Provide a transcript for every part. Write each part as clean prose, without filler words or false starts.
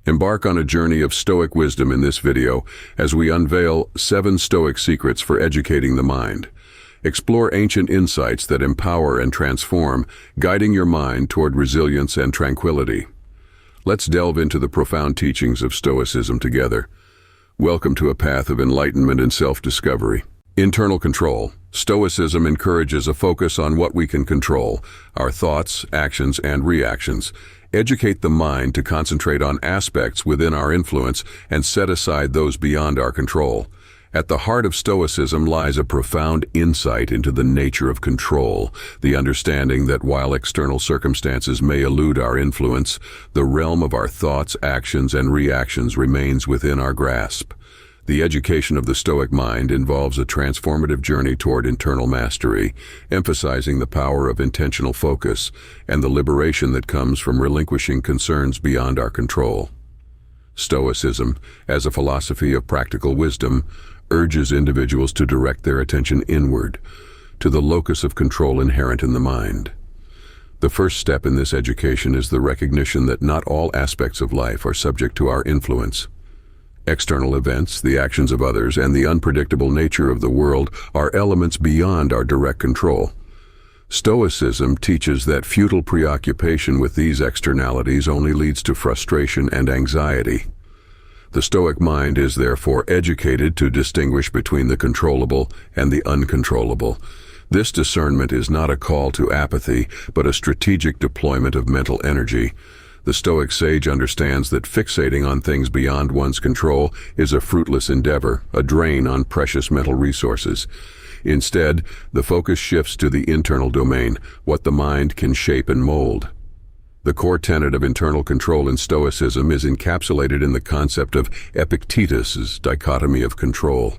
Embark on a journey of Stoic wisdom in this video as we unveil 7 Stoic secrets for educating the mind. Explore ancient insights that empower and transform, guiding your mind toward resilience and tranquility. Let's delve into the profound teachings of Stoicism together. Welcome to a path of enlightenment and self-discovery. Internal control. Stoicism encourages a focus on what we can control, our thoughts, actions, and reactions. Educate the mind to concentrate on aspects within our influence and set aside those beyond our control. At the heart of Stoicism lies a profound insight into the nature of control, the understanding that while external circumstances may elude our influence, the realm of our thoughts, actions, and reactions remains within our grasp. The education of the Stoic mind involves a transformative journey toward internal mastery, emphasizing the power of intentional focus and the liberation that comes from relinquishing concerns beyond our control. Stoicism, as a philosophy of practical wisdom, urges individuals to direct their attention inward, to the locus of control inherent in the mind. The first step in this education is the recognition that not all aspects of life are subject to our influence. External events, the actions of others, and the unpredictable nature of the world are elements beyond our direct control. Stoicism teaches that futile preoccupation with these externalities only leads to frustration and anxiety. The Stoic mind is therefore educated to distinguish between the controllable and the uncontrollable. This discernment is not a call to apathy, but a strategic deployment of mental energy. The Stoic sage understands that fixating on things beyond one's control is a fruitless endeavor, a drain on precious mental resources. Instead, the focus shifts to the internal domain, what the mind can shape and mold. The core tenet of internal control in Stoicism is encapsulated in the concept of Epictetus's dichotomy of control.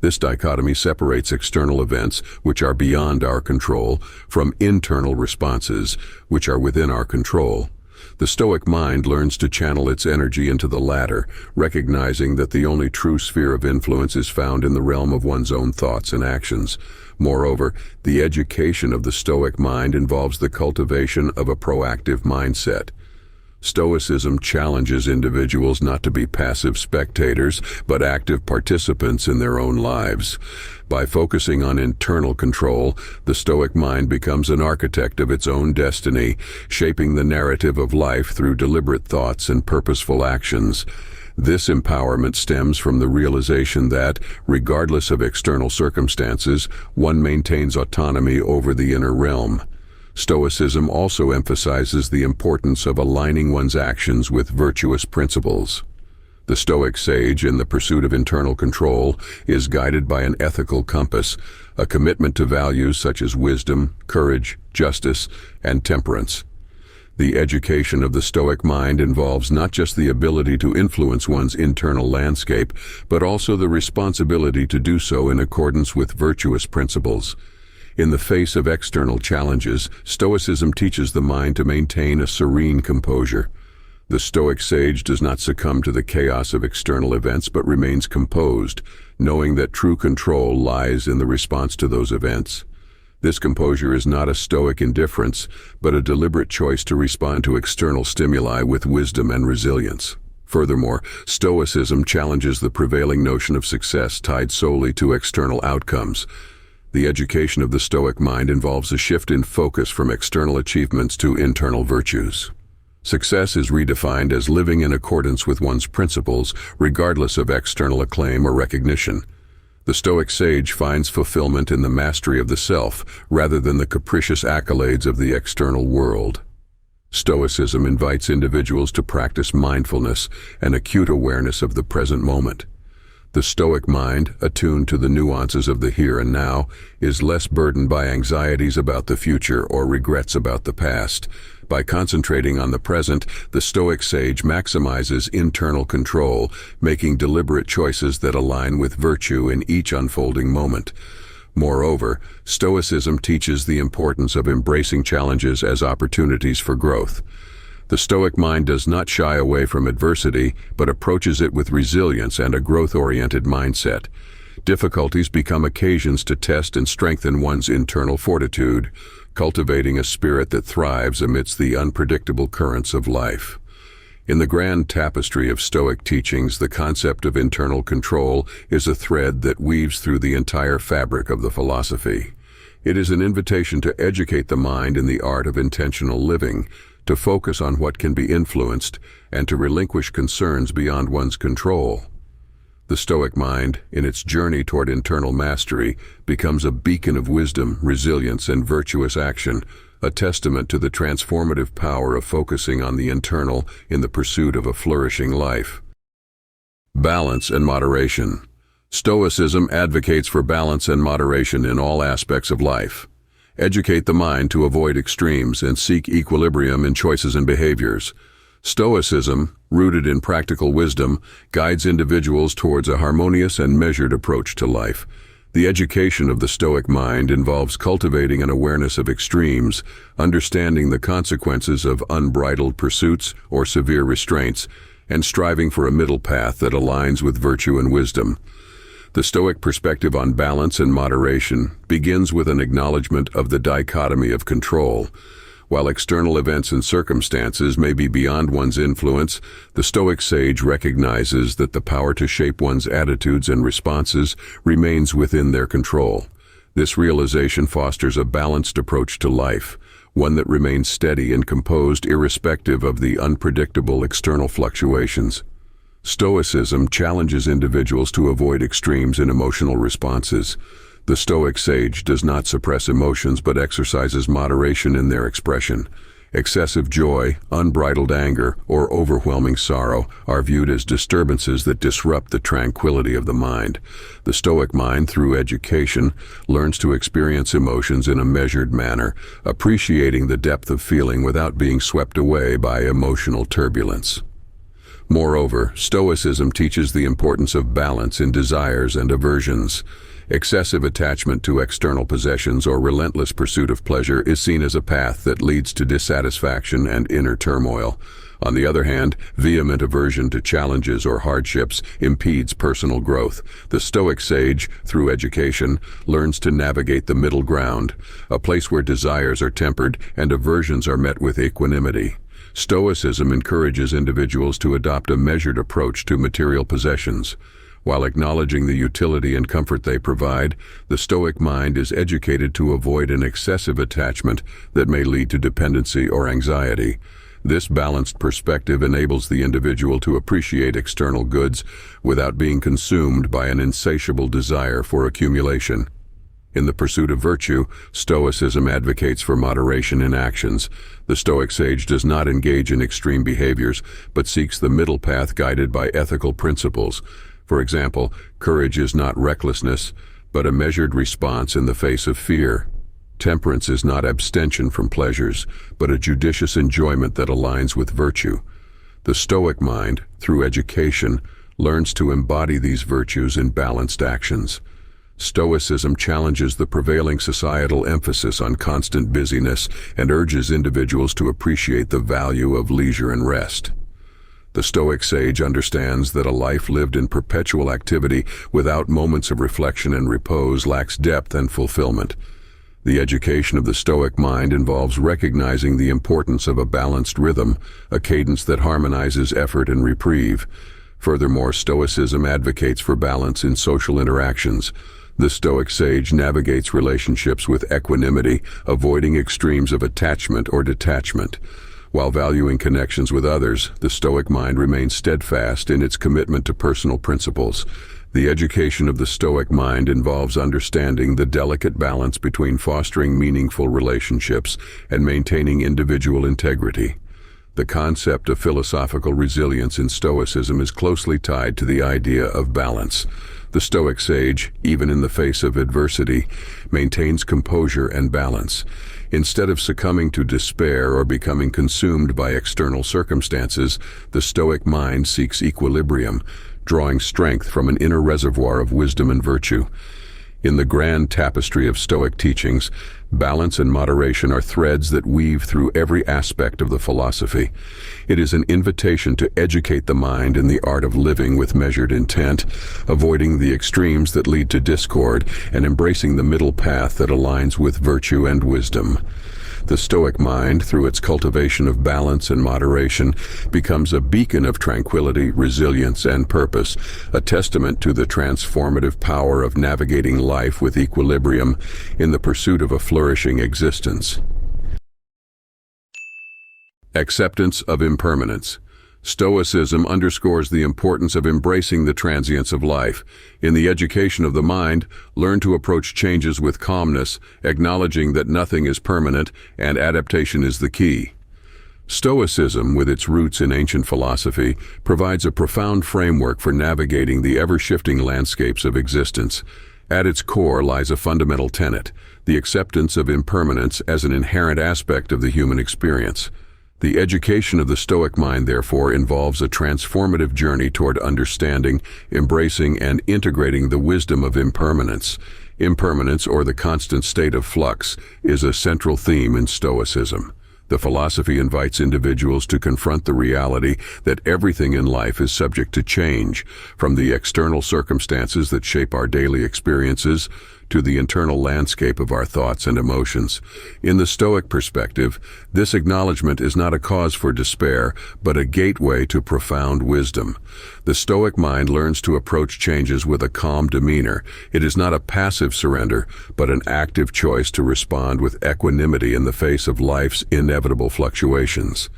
This dichotomy separates external events, which are beyond our control, from internal responses, which are within our control. The Stoic mind learns to channel its energy into the latter, recognizing that the only true sphere of influence is found in the realm of one's own thoughts and actions. Moreover, the education of the Stoic mind involves the cultivation of a proactive mindset. Stoicism challenges individuals not to be passive spectators, but active participants in their own lives. By focusing on internal control, the Stoic mind becomes an architect of its own destiny, shaping the narrative of life through deliberate thoughts and purposeful actions. This empowerment stems from the realization that, regardless of external circumstances, one maintains autonomy over the inner realm. Stoicism also emphasizes the importance of aligning one's actions with virtuous principles. The Stoic sage, in the pursuit of internal control, is guided by an ethical compass, a commitment to values such as wisdom, courage, justice, and temperance. The education of the Stoic mind involves not just the ability to influence one's internal landscape, but also the responsibility to do so in accordance with virtuous principles. In the face of external challenges, Stoicism teaches the mind to maintain a serene composure. The Stoic sage does not succumb to the chaos of external events but remains composed, knowing that true control lies in the response to those events. This composure is not a Stoic indifference, but a deliberate choice to respond to external stimuli with wisdom and resilience. Furthermore, Stoicism challenges the prevailing notion of success tied solely to external outcomes. The education of the Stoic mind involves a shift in focus from external achievements to internal virtues. Success is redefined as living in accordance with one's principles, regardless of external acclaim or recognition. The Stoic sage finds fulfillment in the mastery of the self, rather than the capricious accolades of the external world. Stoicism invites individuals to practice mindfulness and acute awareness of the present moment. The Stoic mind, attuned to the nuances of the here and now, is less burdened by anxieties about the future or regrets about the past. By concentrating on the present, the Stoic sage maximizes internal control, making deliberate choices that align with virtue in each unfolding moment. Moreover, Stoicism teaches the importance of embracing challenges as opportunities for growth. The Stoic mind does not shy away from adversity, but approaches it with resilience and a growth-oriented mindset. Difficulties become occasions to test and strengthen one's internal fortitude, cultivating a spirit that thrives amidst the unpredictable currents of life. In the grand tapestry of Stoic teachings, the concept of internal control is a thread that weaves through the entire fabric of the philosophy. It is an invitation to educate the mind in the art of intentional living, to focus on what can be influenced, and to relinquish concerns beyond one's control. The Stoic mind, in its journey toward internal mastery, becomes a beacon of wisdom, resilience, and virtuous action, a testament to the transformative power of focusing on the internal in the pursuit of a flourishing life. Balance and moderation. Stoicism advocates for balance and moderation in all aspects of life. Educate the mind to avoid extremes and seek equilibrium in choices and behaviors. Stoicism, rooted in practical wisdom, guides individuals towards a harmonious and measured approach to life. The education of the Stoic mind involves cultivating an awareness of extremes, understanding the consequences of unbridled pursuits or severe restraints, and striving for a middle path that aligns with virtue and wisdom. The Stoic perspective on balance and moderation begins with an acknowledgement of the dichotomy of control. While external events and circumstances may be beyond one's influence, the Stoic sage recognizes that the power to shape one's attitudes and responses remains within their control. This realization fosters a balanced approach to life, one that remains steady and composed irrespective of the unpredictable external fluctuations. Stoicism challenges individuals to avoid extremes in emotional responses. The Stoic sage does not suppress emotions but exercises moderation in their expression. Excessive joy, unbridled anger, or overwhelming sorrow are viewed as disturbances that disrupt the tranquility of the mind. The Stoic mind, through education, learns to experience emotions in a measured manner, appreciating the depth of feeling without being swept away by emotional turbulence. Moreover, Stoicism teaches the importance of balance in desires and aversions. Excessive attachment to external possessions or relentless pursuit of pleasure is seen as a path that leads to dissatisfaction and inner turmoil. On the other hand, vehement aversion to challenges or hardships impedes personal growth. The Stoic sage, through education, learns to navigate the middle ground, a place where desires are tempered and aversions are met with equanimity. Stoicism encourages individuals to adopt a measured approach to material possessions. While acknowledging the utility and comfort they provide, the Stoic mind is educated to avoid an excessive attachment that may lead to dependency or anxiety. This balanced perspective enables the individual to appreciate external goods without being consumed by an insatiable desire for accumulation. In the pursuit of virtue, Stoicism advocates for moderation in actions. The Stoic sage does not engage in extreme behaviors, but seeks the middle path guided by ethical principles. For example, courage is not recklessness, but a measured response in the face of fear. Temperance is not abstention from pleasures, but a judicious enjoyment that aligns with virtue. The Stoic mind, through education, learns to embody these virtues in balanced actions. Stoicism challenges the prevailing societal emphasis on constant busyness and urges individuals to appreciate the value of leisure and rest. The Stoic sage understands that a life lived in perpetual activity without moments of reflection and repose lacks depth and fulfillment. The education of the Stoic mind involves recognizing the importance of a balanced rhythm, a cadence that harmonizes effort and reprieve. Furthermore, Stoicism advocates for balance in social interactions. The Stoic sage navigates relationships with equanimity, avoiding extremes of attachment or detachment. While valuing connections with others, the Stoic mind remains steadfast in its commitment to personal principles. The education of the Stoic mind involves understanding the delicate balance between fostering meaningful relationships and maintaining individual integrity. The concept of philosophical resilience in Stoicism is closely tied to the idea of balance. The Stoic sage, even in the face of adversity, maintains composure and balance. Instead of succumbing to despair or becoming consumed by external circumstances, the Stoic mind seeks equilibrium, drawing strength from an inner reservoir of wisdom and virtue. In the grand tapestry of Stoic teachings, balance and moderation are threads that weave through every aspect of the philosophy. It is an invitation to educate the mind in the art of living with measured intent, avoiding the extremes that lead to discord, and embracing the middle path that aligns with virtue and wisdom. The Stoic mind, through its cultivation of balance and moderation, becomes a beacon of tranquility, resilience, and purpose, a testament to the transformative power of navigating life with equilibrium in the pursuit of a flourishing existence. Acceptance of impermanence. Stoicism underscores the importance of embracing the transience of life. In the education of the mind, learn to approach changes with calmness, acknowledging that nothing is permanent and adaptation is the key. Stoicism, with its roots in ancient philosophy, provides a profound framework for navigating the ever-shifting landscapes of existence. At its core lies a fundamental tenet, the acceptance of impermanence as an inherent aspect of the human experience. The education of the Stoic mind, therefore, involves a transformative journey toward understanding, embracing, and integrating the wisdom of impermanence. Impermanence, or the constant state of flux, is a central theme in Stoicism. The philosophy invites individuals to confront the reality that everything in life is subject to change, from the external circumstances that shape our daily experiences to the internal landscape of our thoughts and emotions. In the Stoic perspective, this acknowledgement is not a cause for despair, but a gateway to profound wisdom. The Stoic mind learns to approach changes with a calm demeanor. It is not a passive surrender, but an active choice to respond with equanimity in the face of life's inevitable fluctuations.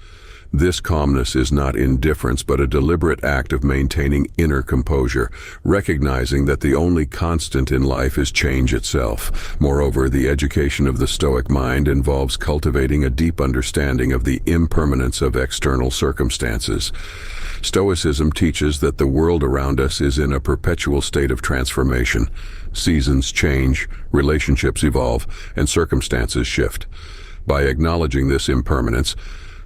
This calmness is not indifference, but a deliberate act of maintaining inner composure, recognizing that the only constant in life is change itself. Moreover, the education of the Stoic mind involves cultivating a deep understanding of the impermanence of external circumstances. Stoicism teaches that the world around us is in a perpetual state of transformation. Seasons change, relationships evolve, and circumstances shift. By acknowledging this impermanence,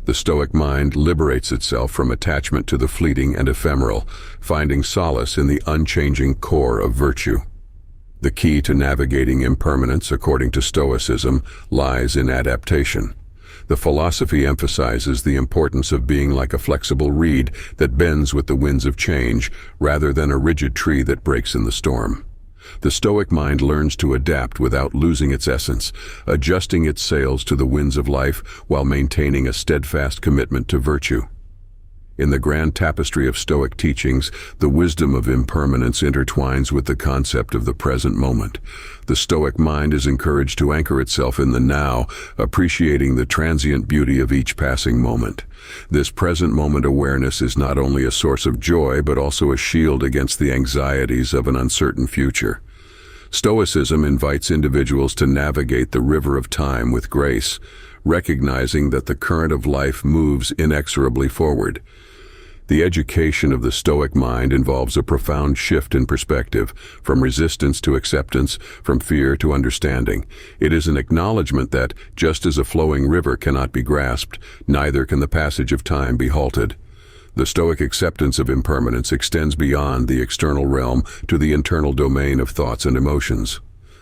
the Stoic mind liberates itself from attachment to the fleeting and ephemeral, finding solace in the unchanging core of virtue. The key to navigating impermanence, according to Stoicism, lies in adaptation. The philosophy emphasizes the importance of being like a flexible reed that bends with the winds of change, rather than a rigid tree that breaks in the storm. The Stoic mind learns to adapt without losing its essence, adjusting its sails to the winds of life while maintaining a steadfast commitment to virtue. In the grand tapestry of Stoic teachings, the wisdom of impermanence intertwines with the concept of the present moment. The Stoic mind is encouraged to anchor itself in the now, appreciating the transient beauty of each passing moment. This present moment awareness is not only a source of joy, but also a shield against the anxieties of an uncertain future. Stoicism invites individuals to navigate the river of time with grace, recognizing that the current of life moves inexorably forward. The education of the Stoic mind involves a profound shift in perspective, from resistance to acceptance, from fear to understanding. It is an acknowledgement that, just as a flowing river cannot be grasped, neither can the passage of time be halted. The Stoic acceptance of impermanence extends beyond the external realm to the internal domain of thoughts and emotions.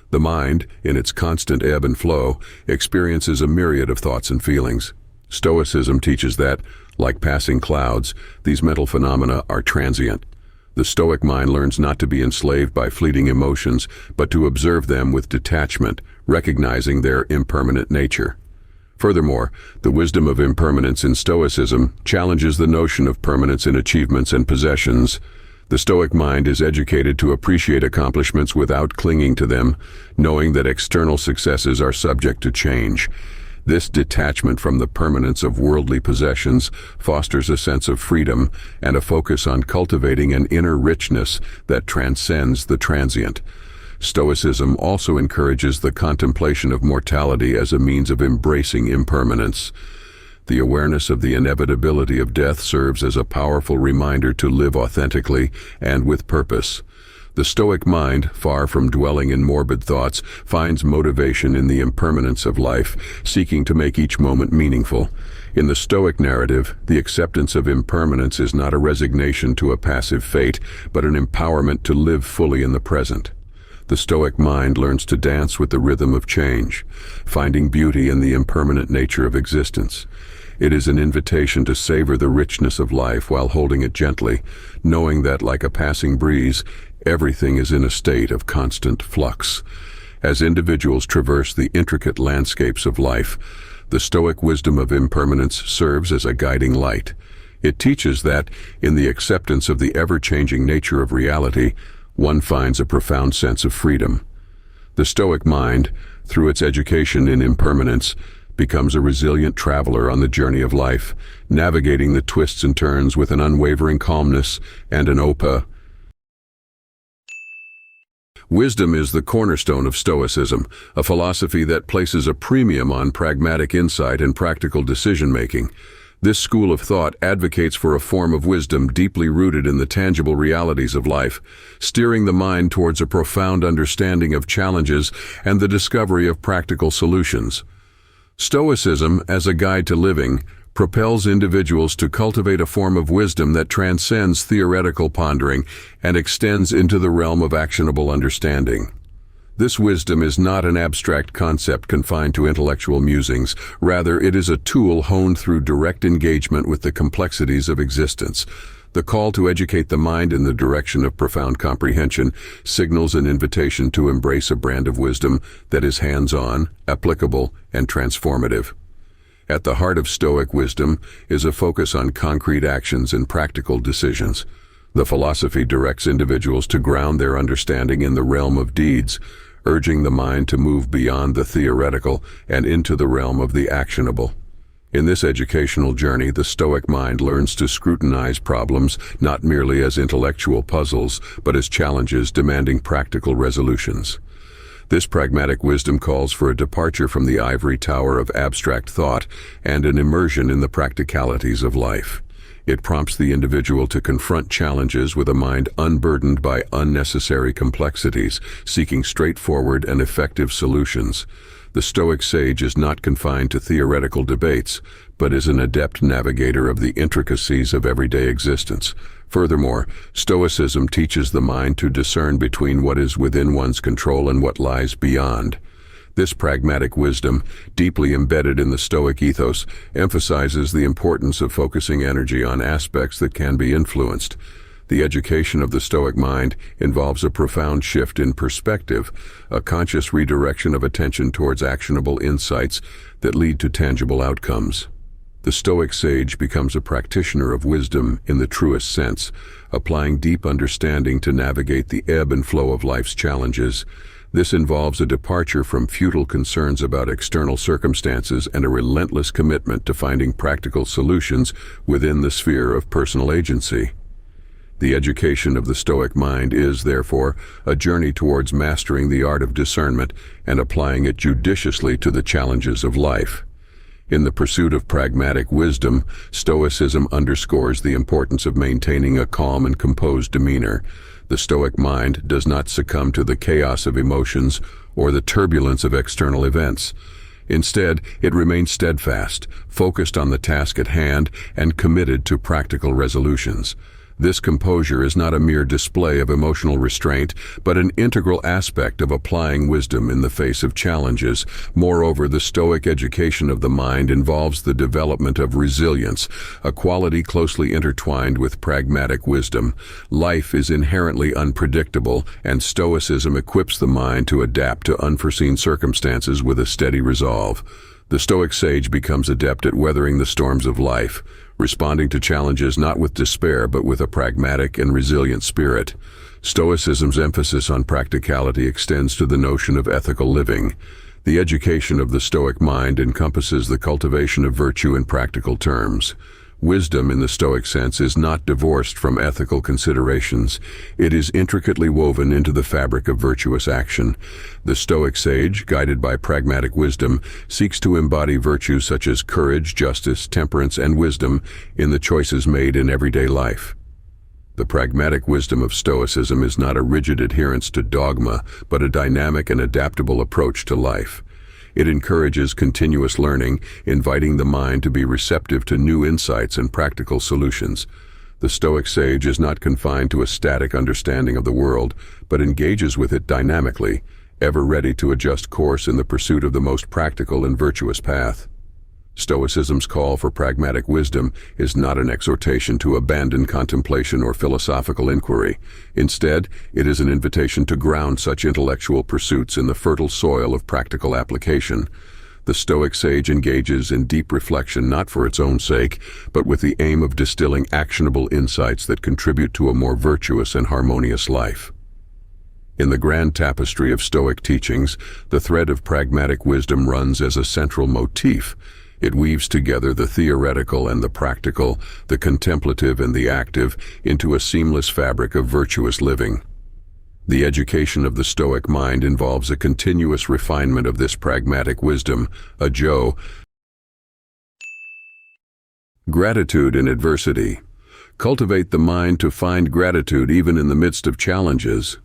The mind, in its constant ebb and flow, experiences a myriad of thoughts and feelings. Stoicism teaches that, like passing clouds, these mental phenomena are transient. The Stoic mind learns not to be enslaved by fleeting emotions, but to observe them with detachment, recognizing their impermanent nature. Furthermore, the wisdom of impermanence in Stoicism challenges the notion of permanence in achievements and possessions. The Stoic mind is educated to appreciate accomplishments without clinging to them, knowing that external successes are subject to change. This detachment from the permanence of worldly possessions fosters a sense of freedom and a focus on cultivating an inner richness that transcends the transient. Stoicism also encourages the contemplation of mortality as a means of embracing impermanence. The awareness of the inevitability of death serves as a powerful reminder to live authentically and with purpose. The Stoic mind, far from dwelling in morbid thoughts, finds motivation in the impermanence of life, seeking to make each moment meaningful. In the Stoic narrative, the acceptance of impermanence is not a resignation to a passive fate, but an empowerment to live fully in the present. The Stoic mind learns to dance with the rhythm of change, finding beauty in the impermanent nature of existence. It is an invitation to savor the richness of life while holding it gently, knowing that, like a passing breeze, everything is in a state of constant flux. As individuals traverse the intricate landscapes of life, The Stoic wisdom of impermanence serves as a guiding light. It teaches that, in the acceptance of the ever-changing nature of reality, one finds a profound sense of freedom. The Stoic mind, through its education in impermanence, becomes a resilient traveler on the journey of life, navigating the twists and turns with an unwavering calmness and an open. Wisdom is the cornerstone of Stoicism, a philosophy that places a premium on pragmatic insight and practical decision-making. This school of thought advocates for a form of wisdom deeply rooted in the tangible realities of life, steering the mind towards a profound understanding of challenges and the discovery of practical solutions. Stoicism, as a guide to living, propels individuals to cultivate a form of wisdom that transcends theoretical pondering and extends into the realm of actionable understanding. This wisdom is not an abstract concept confined to intellectual musings. Rather, it is a tool honed through direct engagement with the complexities of existence. The call to educate the mind in the direction of profound comprehension signals an invitation to embrace a brand of wisdom that is hands-on, applicable, and transformative. At the heart of Stoic wisdom is a focus on concrete actions and practical decisions. The philosophy directs individuals to ground their understanding in the realm of deeds, urging the mind to move beyond the theoretical and into the realm of the actionable. In this educational journey, the Stoic mind learns to scrutinize problems not merely as intellectual puzzles, but as challenges demanding practical resolutions. This pragmatic wisdom calls for a departure from the ivory tower of abstract thought and an immersion in the practicalities of life. It prompts the individual to confront challenges with a mind unburdened by unnecessary complexities, seeking straightforward and effective solutions. The Stoic sage is not confined to theoretical debates, but is an adept navigator of the intricacies of everyday existence. Furthermore, Stoicism teaches the mind to discern between what is within one's control and what lies beyond. This pragmatic wisdom, deeply embedded in the Stoic ethos, emphasizes the importance of focusing energy on aspects that can be influenced. The education of the Stoic mind involves a profound shift in perspective, a conscious redirection of attention towards actionable insights that lead to tangible outcomes. The Stoic sage becomes a practitioner of wisdom in the truest sense, applying deep understanding to navigate the ebb and flow of life's challenges. This involves a departure from futile concerns about external circumstances and a relentless commitment to finding practical solutions within the sphere of personal agency. The education of the Stoic mind is, therefore, a journey towards mastering the art of discernment and applying it judiciously to the challenges of life. In the pursuit of pragmatic wisdom, Stoicism underscores the importance of maintaining a calm and composed demeanor. The Stoic mind does not succumb to the chaos of emotions or the turbulence of external events. Instead, it remains steadfast, focused on the task at hand, and committed to practical resolutions. This composure is not a mere display of emotional restraint, but an integral aspect of applying wisdom in the face of challenges. Moreover, the Stoic education of the mind involves the development of resilience, a quality closely intertwined with pragmatic wisdom. Life is inherently unpredictable, and Stoicism equips the mind to adapt to unforeseen circumstances with a steady resolve. The Stoic sage becomes adept at weathering the storms of life, responding to challenges not with despair but with a pragmatic and resilient spirit. Stoicism's emphasis on practicality extends to the notion of ethical living. The education of the Stoic mind encompasses the cultivation of virtue in practical terms. Wisdom in the Stoic sense is not divorced from ethical considerations. It is intricately woven into the fabric of virtuous action. The Stoic sage, guided by pragmatic wisdom, seeks to embody virtues such as courage, justice, temperance, and wisdom in the choices made in everyday life. The pragmatic wisdom of Stoicism is not a rigid adherence to dogma, but a dynamic and adaptable approach to life. It encourages continuous learning, inviting the mind to be receptive to new insights and practical solutions. The Stoic sage is not confined to a static understanding of the world, but engages with it dynamically, ever ready to adjust course in the pursuit of the most practical and virtuous path. Stoicism's call for pragmatic wisdom is not an exhortation to abandon contemplation or philosophical inquiry. Instead, it is an invitation to ground such intellectual pursuits in the fertile soil of practical application. The Stoic sage engages in deep reflection not for its own sake, but with the aim of distilling actionable insights that contribute to a more virtuous and harmonious life. In the grand tapestry of Stoic teachings, the thread of pragmatic wisdom runs as a central motif. It weaves together the theoretical and the practical, the contemplative and the active, into a seamless fabric of virtuous living. The education of the Stoic mind involves a continuous refinement of this pragmatic wisdom, Gratitude in adversity. Cultivate the mind to find gratitude even in the midst of challenges.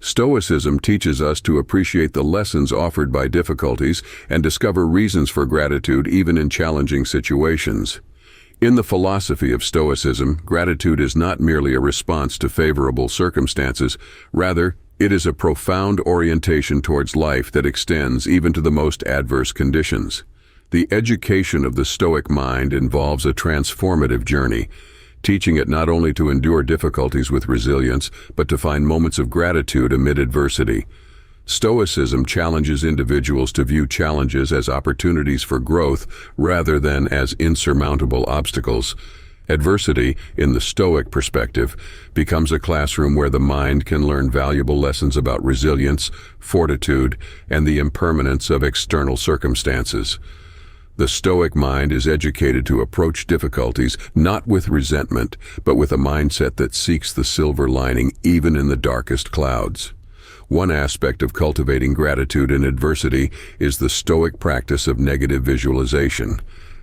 Stoicism teaches us to appreciate the lessons offered by difficulties and discover reasons for gratitude even in challenging situations. In the philosophy of Stoicism, gratitude is not merely a response to favorable circumstances. Rather, it is a profound orientation towards life that extends even to the most adverse conditions. The education of the Stoic mind involves a transformative journey, teaching it not only to endure difficulties with resilience, but to find moments of gratitude amid adversity. Stoicism challenges individuals to view challenges as opportunities for growth rather than as insurmountable obstacles. Adversity, in the Stoic perspective, becomes a classroom where the mind can learn valuable lessons about resilience, fortitude, and the impermanence of external circumstances. The Stoic mind is educated to approach difficulties not with resentment, but with a mindset that seeks the silver lining even in the darkest clouds. One aspect of cultivating gratitude in adversity is the Stoic practice of negative visualization.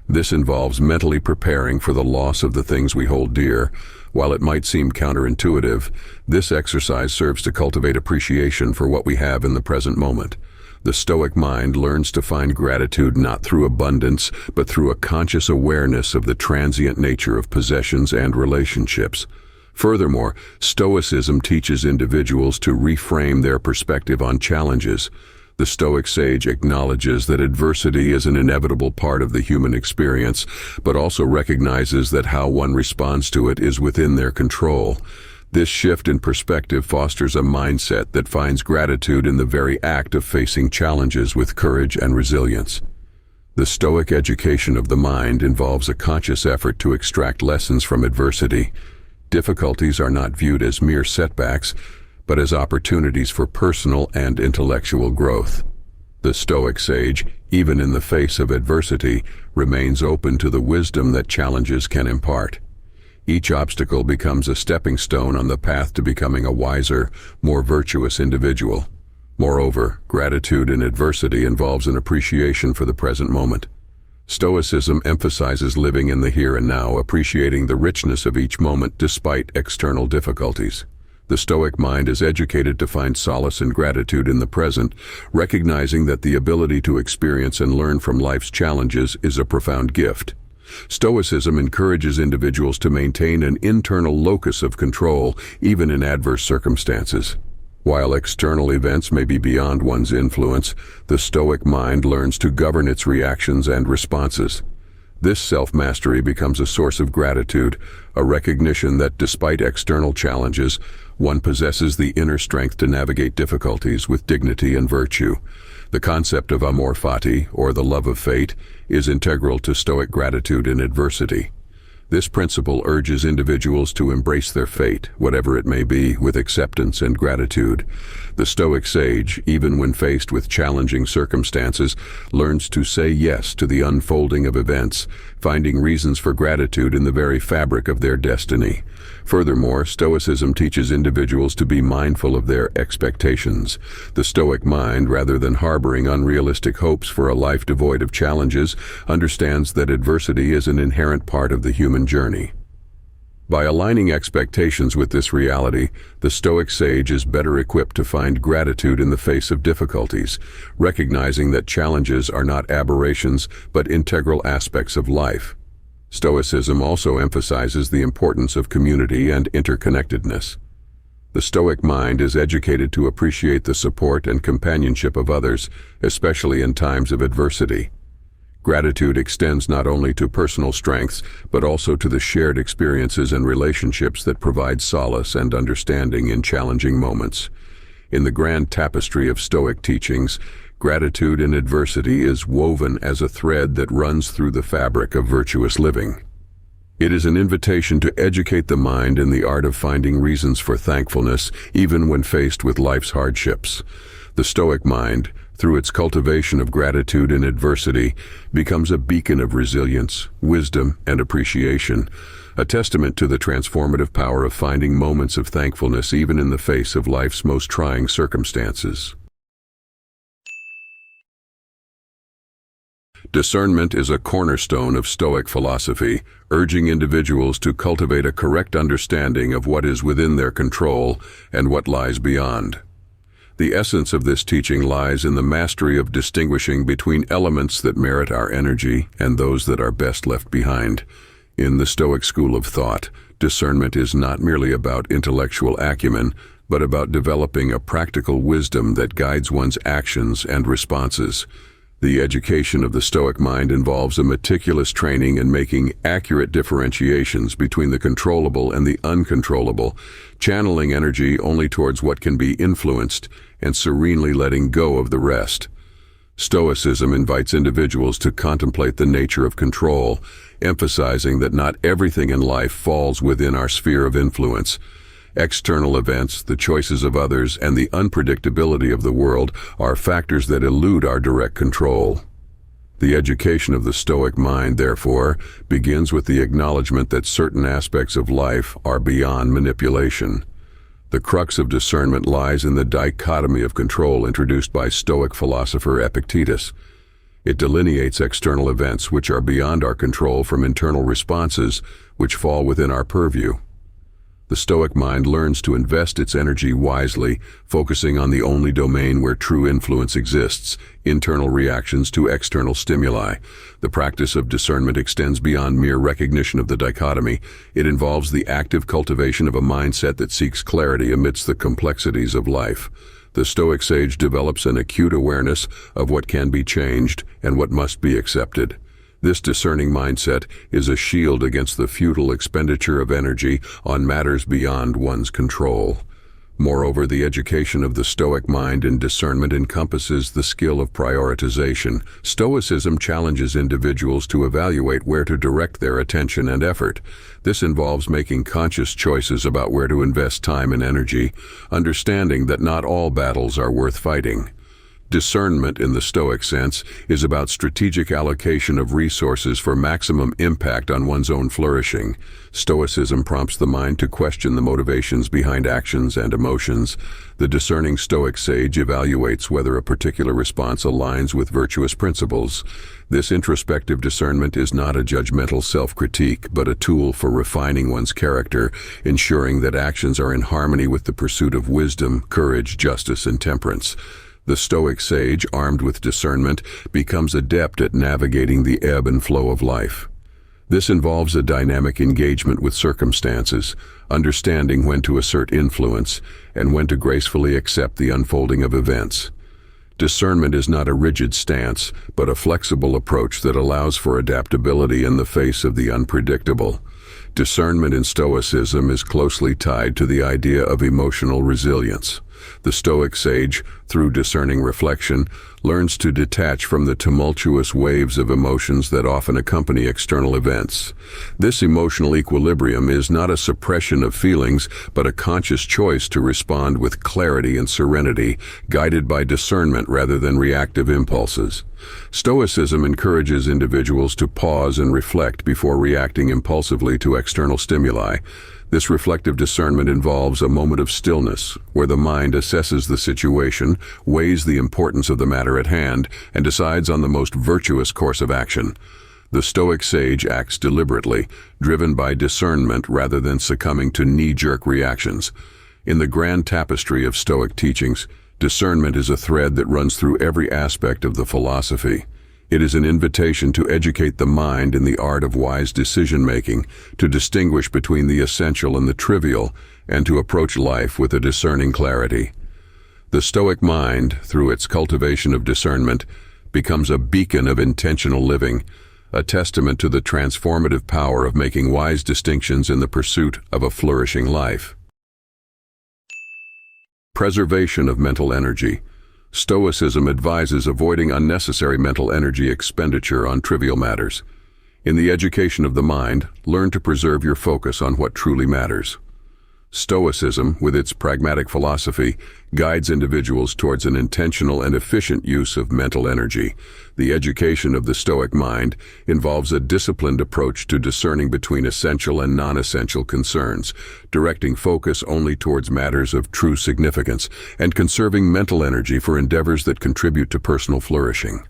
This involves mentally preparing for the loss of the things we hold dear. While it might seem counterintuitive, this exercise serves to cultivate appreciation for what we have in the present moment. The Stoic mind learns to find gratitude not through abundance, but through a conscious awareness of the transient nature of possessions and relationships. Furthermore, Stoicism teaches individuals to reframe their perspective on challenges. The Stoic sage acknowledges that adversity is an inevitable part of the human experience, but also recognizes that how one responds to it is within their control. This shift in perspective fosters a mindset that finds gratitude in the very act of facing challenges with courage and resilience. The Stoic education of the mind involves a conscious effort to extract lessons from adversity. Difficulties are not viewed as mere setbacks, but as opportunities for personal and intellectual growth. The Stoic sage, even in the face of adversity, remains open to the wisdom that challenges can impart. Each obstacle becomes a stepping stone on the path to becoming a wiser, more virtuous individual. Moreover, gratitude in adversity involves an appreciation for the present moment. Stoicism emphasizes living in the here and now, appreciating the richness of each moment despite external difficulties. The Stoic mind is educated to find solace and gratitude in the present, recognizing that the ability to experience and learn from life's challenges is a profound gift. Stoicism encourages individuals to maintain an internal locus of control, even in adverse circumstances. While external events may be beyond one's influence, the Stoic mind learns to govern its reactions and responses. This self-mastery becomes a source of gratitude, a recognition that despite external challenges, one possesses the inner strength to navigate difficulties with dignity and virtue. The concept of amor fati, or the love of fate, is integral to Stoic gratitude in adversity. This principle urges individuals to embrace their fate, whatever it may be, with acceptance and gratitude. The Stoic sage, even when faced with challenging circumstances, learns to say yes to the unfolding of events, finding reasons for gratitude in the very fabric of their destiny. Furthermore, Stoicism teaches individuals to be mindful of their expectations. The Stoic mind, rather than harboring unrealistic hopes for a life devoid of challenges, understands that adversity is an inherent part of the human journey. By aligning expectations with this reality, the Stoic sage is better equipped to find gratitude in the face of difficulties, recognizing that challenges are not aberrations but integral aspects of life. Stoicism also emphasizes the importance of community and interconnectedness. The Stoic mind is educated to appreciate the support and companionship of others, especially in times of adversity. Gratitude extends not only to personal strengths, but also to the shared experiences and relationships that provide solace and understanding in challenging moments. In the grand tapestry of Stoic teachings, Gratitude in adversity is woven as a thread that runs through the fabric of virtuous living. It is an invitation to educate the mind in the art of finding reasons for thankfulness, even when faced with life's hardships. The Stoic mind, through its cultivation of gratitude in adversity, becomes a beacon of resilience, wisdom, and appreciation, a testament to the transformative power of finding moments of thankfulness even in the face of life's most trying circumstances. Discernment is a cornerstone of Stoic philosophy, urging individuals to cultivate a correct understanding of what is within their control and what lies beyond. The essence of this teaching lies in the mastery of distinguishing between elements that merit our energy and those that are best left behind. In the Stoic school of thought, discernment is not merely about intellectual acumen, but about developing a practical wisdom that guides one's actions and responses. The education of the Stoic mind involves a meticulous training in making accurate differentiations between the controllable and the uncontrollable, channeling energy only towards what can be influenced and serenely letting go of the rest. Stoicism invites individuals to contemplate the nature of control, emphasizing that not everything in life falls within our sphere of influence. External events, the choices of others, and the unpredictability of the world are factors that elude our direct control. The education of the Stoic mind, therefore, begins with the acknowledgement that certain aspects of life are beyond manipulation. The crux of discernment lies in the dichotomy of control introduced by Stoic philosopher Epictetus. It delineates external events which are beyond our control from internal responses which fall within our purview. The Stoic mind learns to invest its energy wisely, focusing on the only domain where true influence exists, internal reactions to external stimuli. The practice of discernment extends beyond mere recognition of the dichotomy. It involves the active cultivation of a mindset that seeks clarity amidst the complexities of life. The Stoic sage develops an acute awareness of what can be changed and what must be accepted. This discerning mindset is a shield against the futile expenditure of energy on matters beyond one's control. Moreover, the education of the Stoic mind in discernment encompasses the skill of prioritization. Stoicism challenges individuals to evaluate where to direct their attention and effort. This involves making conscious choices about where to invest time and energy, understanding that not all battles are worth fighting. Discernment, in the Stoic sense, is about strategic allocation of resources for maximum impact on one's own flourishing. Stoicism prompts the mind to question the motivations behind actions and emotions. The discerning Stoic sage evaluates whether a particular response aligns with virtuous principles. This introspective discernment is not a judgmental self-critique, but a tool for refining one's character, ensuring that actions are in harmony with the pursuit of wisdom, courage, justice, and temperance. The Stoic sage, armed with discernment, becomes adept at navigating the ebb and flow of life. This involves a dynamic engagement with circumstances, understanding when to assert influence and when to gracefully accept the unfolding of events. Discernment is not a rigid stance, but a flexible approach that allows for adaptability in the face of the unpredictable. Discernment in Stoicism is closely tied to the idea of emotional resilience. The Stoic sage, through discerning reflection, learns to detach from the tumultuous waves of emotions that often accompany external events. This emotional equilibrium is not a suppression of feelings, but a conscious choice to respond with clarity and serenity, guided by discernment rather than reactive impulses. Stoicism encourages individuals to pause and reflect before reacting impulsively to external stimuli. This reflective discernment involves a moment of stillness, where the mind assesses the situation, weighs the importance of the matter at hand, and decides on the most virtuous course of action. The Stoic sage acts deliberately, driven by discernment rather than succumbing to knee-jerk reactions. In the grand tapestry of Stoic teachings, discernment is a thread that runs through every aspect of the philosophy. It is an invitation to educate the mind in the art of wise decision-making, to distinguish between the essential and the trivial, and to approach life with a discerning clarity. The Stoic mind, through its cultivation of discernment, becomes a beacon of intentional living, a testament to the transformative power of making wise distinctions in the pursuit of a flourishing life. Preservation of mental energy. Stoicism advises avoiding unnecessary mental energy expenditure on trivial matters. In the education of the mind, learn to preserve your focus on what truly matters. Stoicism, with its pragmatic philosophy, guides individuals towards an intentional and efficient use of mental energy. The education of the Stoic mind involves a disciplined approach to discerning between essential and non-essential concerns, directing focus only towards matters of true significance, and conserving mental energy for endeavors that contribute to personal flourishing.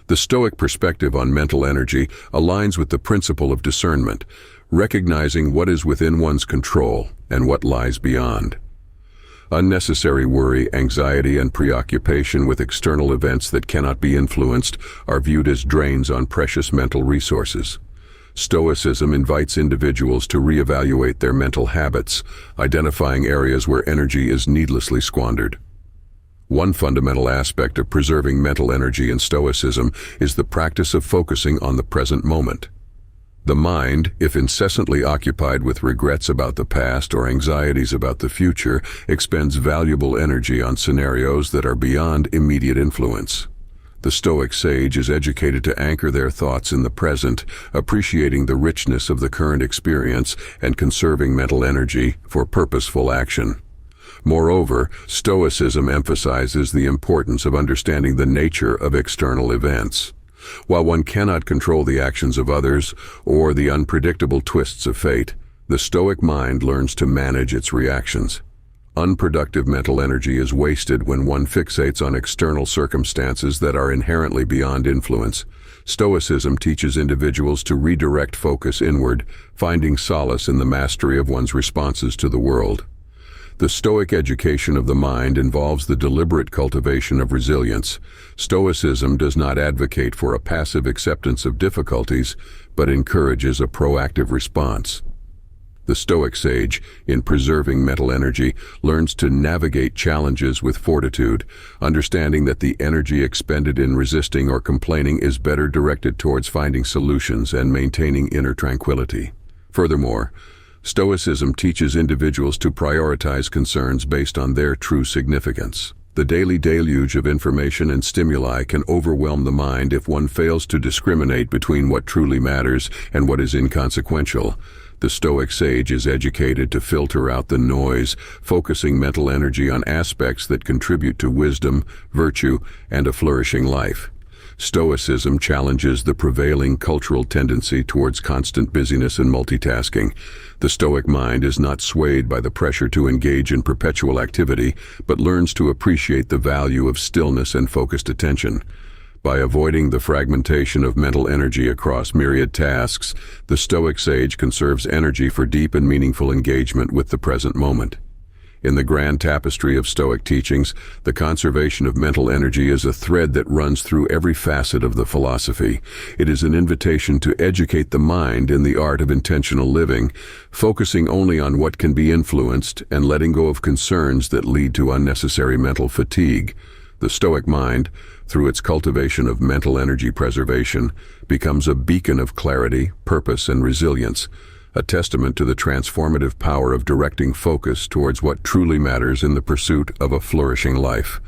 The Stoic perspective on mental energy aligns with the principle of discernment, recognizing what is within one's control and what lies beyond. Unnecessary worry, anxiety, and preoccupation with external events that cannot be influenced are viewed as drains on precious mental resources. Stoicism invites individuals to reevaluate their mental habits, identifying areas where energy is needlessly squandered. One fundamental aspect of preserving mental energy in Stoicism is the practice of focusing on the present moment. The mind, if incessantly occupied with regrets about the past or anxieties about the future, expends valuable energy on scenarios that are beyond immediate influence. The Stoic sage is educated to anchor their thoughts in the present, appreciating the richness of the current experience and conserving mental energy for purposeful action. Moreover, Stoicism emphasizes the importance of understanding the nature of external events. While one cannot control the actions of others or the unpredictable twists of fate, the Stoic mind learns to manage its reactions. Unproductive mental energy is wasted when one fixates on external circumstances that are inherently beyond influence. Stoicism teaches individuals to redirect focus inward, finding solace in the mastery of one's responses to the world. The Stoic education of the mind involves the deliberate cultivation of resilience. Stoicism does not advocate for a passive acceptance of difficulties, but encourages a proactive response. The Stoic sage, in preserving mental energy, learns to navigate challenges with fortitude, understanding that the energy expended in resisting or complaining is better directed towards finding solutions and maintaining inner tranquility. Furthermore, Stoicism teaches individuals to prioritize concerns based on their true significance. The daily deluge of information and stimuli can overwhelm the mind if one fails to discriminate between what truly matters and what is inconsequential. The Stoic sage is educated to filter out the noise, focusing mental energy on aspects that contribute to wisdom, virtue, and a flourishing life. Stoicism challenges the prevailing cultural tendency towards constant busyness and multitasking. The Stoic mind is not swayed by the pressure to engage in perpetual activity, but learns to appreciate the value of stillness and focused attention. By avoiding the fragmentation of mental energy across myriad tasks, the Stoic sage conserves energy for deep and meaningful engagement with the present moment. In the grand tapestry of Stoic teachings, the conservation of mental energy is a thread that runs through every facet of the philosophy. It is an invitation to educate the mind in the art of intentional living, focusing only on what can be influenced and letting go of concerns that lead to unnecessary mental fatigue. The Stoic mind, through its cultivation of mental energy preservation, becomes a beacon of clarity, purpose, and resilience, a testament to the transformative power of directing focus towards what truly matters in the pursuit of a flourishing life.